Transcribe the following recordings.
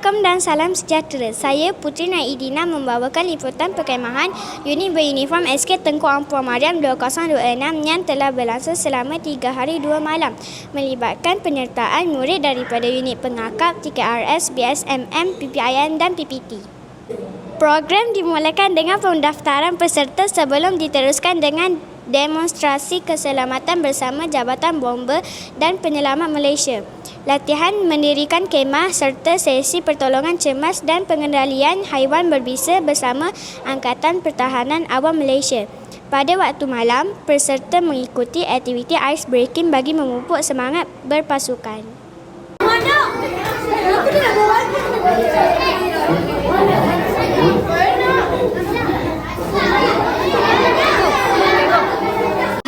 Assalamualaikum dan salam sejahtera. Saya Putri Naidina membawakan liputan perkemahan unit beruniform SK Tengku Ampuan Mariam 2026 yang telah berlangsung selama 3 hari 2 malam, melibatkan penyertaan murid daripada unit pengakap, TKRS, BSMM, PPIN dan PPT. Program dimulakan dengan pendaftaran peserta sebelum diteruskan dengan demonstrasi keselamatan bersama Jabatan Bomber dan Penyelamat Malaysia. Latihan mendirikan kemah serta sesi pertolongan cemas dan pengendalian haiwan berbisa bersama Angkatan Pertahanan Awam Malaysia. Pada waktu malam, peserta mengikuti aktiviti ice breaking bagi memupuk semangat berpasukan.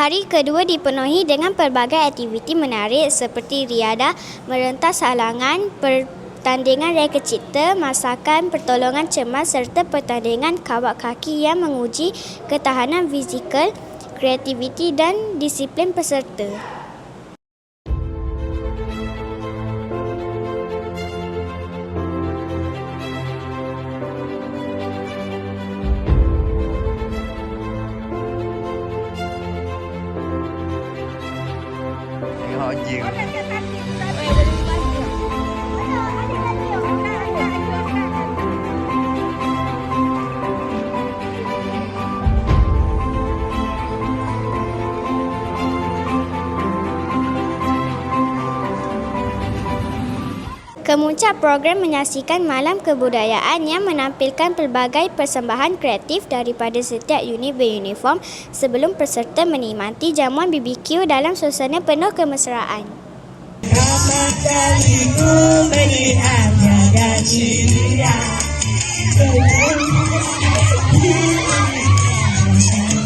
Hari kedua dipenuhi dengan pelbagai aktiviti menarik seperti riadah, merentas halangan, pertandingan reka cipta, masakan, pertolongan cemas serta pertandingan kawat kaki yang menguji ketahanan fizikal, kreativiti dan disiplin peserta. Anjing. Kemuncak program menyaksikan malam kebudayaan yang menampilkan pelbagai persembahan kreatif daripada setiap unit beruniform sebelum peserta menikmati jamuan BBQ dalam suasana penuh kemesraan. Ramai kaliku melihatnya dan ceria.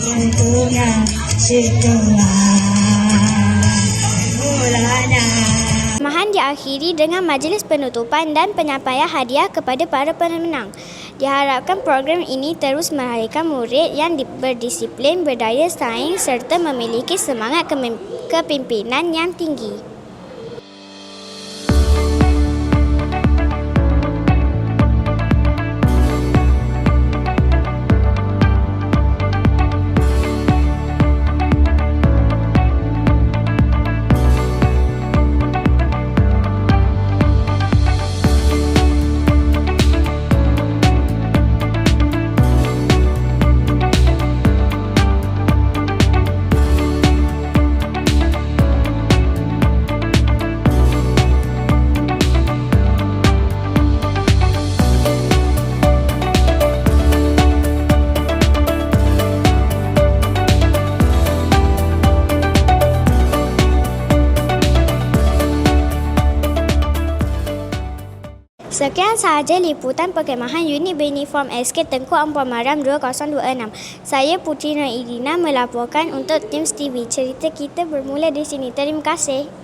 Tentunya situlah mulanya. Perkemahan diakhiri dengan majlis penutupan dan penyampaian hadiah kepada para pemenang. Diharapkan program ini terus melahirkan murid yang berdisiplin, berdaya saing serta memiliki semangat kepimpinan yang tinggi. Sekian sahaja liputan perkemahan unit beruniform SK Tengku Ampuan Mariam 2026. Saya Putri Naidina melaporkan untuk Tims TV. Cerita kita bermula di sini. Terima kasih.